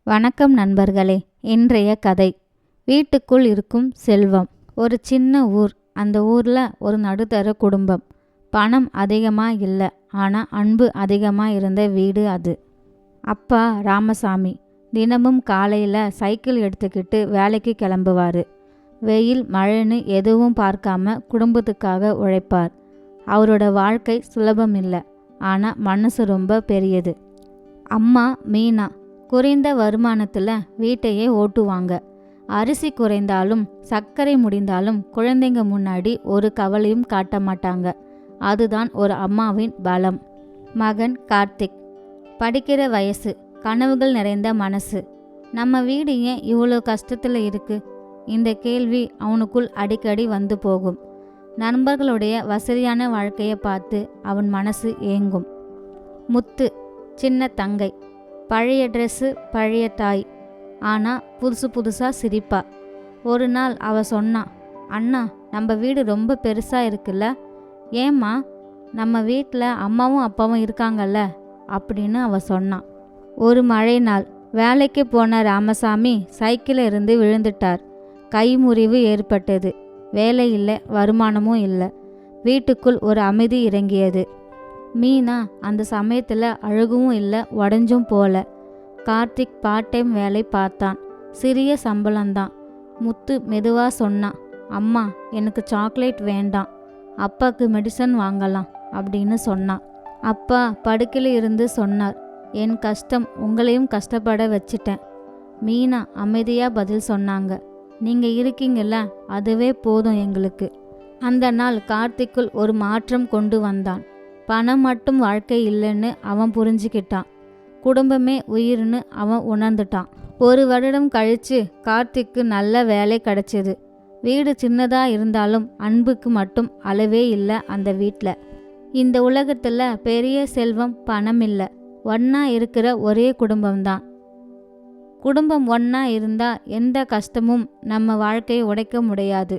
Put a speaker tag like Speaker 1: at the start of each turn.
Speaker 1: வணக்கம் நண்பர்களே. இன்றைய கதை வீட்டுக்குள் இருக்கும் செல்வம். ஒரு சின்ன ஊர். அந்த ஊரில் ஒரு நடுத்தர குடும்பம். பணம் அதிகமாக இல்லை, ஆனால் அன்பு அதிகமாக இருந்த வீடு அது. அப்பா ராமசாமி தினமும் காலையில் சைக்கிள் எடுத்துக்கிட்டு வேலைக்கு கிளம்புவார். வெயில் மழைன்னு எதுவும் பார்க்காம குடும்பத்துக்காக உழைப்பார். அவரோட வாழ்க்கை சுலபம் இல்லை, ஆனால் மனசு ரொம்ப பெரியது. அம்மா மீனா குறைந்த வருமானத்தில் வீட்டையே ஓட்டுவாங்க. அரிசி குறைந்தாலும் சர்க்கரை முடிந்தாலும் குழந்தைங்க முன்னாடி ஒரு கவலையும் காட்ட மாட்டாங்க. அதுதான் ஒரு அம்மாவின் பலம். மகன் கார்த்திக் படிக்கிற வயசு, கனவுகள் நிறைந்த மனசு. நம்ம வீடு ஏன் இவ்வளோ கஷ்டத்தில் இருக்கு? இந்த கேள்வி அவனுக்குள் அடிக்கடி வந்து போகும். நண்பர்களுடைய வசதியான வாழ்க்கையை பார்த்து அவன் மனசு ஏங்கும். முத்து சின்ன தங்கை, பழைய ட்ரெஸ்ஸு, பழைய தாய், ஆனால் புதுசாக சிரிப்பா. ஒரு நாள் அவ சொன்னான், அண்ணா நம்ம வீடு ரொம்ப பெருசாக இருக்குல்ல, ஏம்மா நம்ம வீட்டில் அம்மாவும் அப்பாவும் இருக்காங்கல்ல அப்படின்னு அவ சொன்னான். ஒரு மழை நாள் வேலைக்கு போன ராமசாமி சைக்கிளில் இருந்து விழுந்துட்டார். கை முறிவு ஏற்பட்டது. வேலை இல்லை, வருமானமும் இல்லை. வீட்டுக்குள் ஒரு அமைதி இறங்கியது. மீனா அந்த சமயத்தில் அழுகவும் இல்லை, உடஞ்சும் போல. கார்த்திக் பார்ட் டைம் வேலை பார்த்தான். சிறிய சம்பளம்தான். முத்து மெதுவாக சொன்னான், அம்மா எனக்கு சாக்லேட் வேண்டாம், அப்பாவுக்கு மெடிசன் வாங்கலாம் அப்படின்னு சொன்னான். அப்பா படுக்கையில் இருந்து சொன்னார், என் கஷ்டம் உங்களையும் கஷ்டப்பட வச்சிட்டேன். மீனா அமைதியாக பதில் சொன்னாங்க, நீங்கள் இருக்கீங்கல்ல அதுவே போதும் எங்களுக்கு. அந்த நாள் கார்த்திக்குள் ஒரு மாற்றம் கொண்டு வந்தான். பணம் மட்டும் வாழ்க்கை இல்லைன்னு அவன் புரிஞ்சுக்கிட்டான். குடும்பமே உயிர்னு அவன் உணர்ந்துட்டான். ஒரு வருடம் கழித்து கார்த்திக்கு நல்ல வேலை கிடைச்சிது. வீடு சின்னதாக இருந்தாலும் அன்புக்கு மட்டும் அளவே இல்லை அந்த வீட்டில். இந்த உலகத்தில் பெரிய செல்வம் பணம் இல்லை, ஒன்றா இருக்கிற ஒரே குடும்பம்தான். குடும்பம் ஒன்றா இருந்தால் எந்த கஷ்டமும் நம்ம வாழ்க்கையை உடைக்க முடியாது.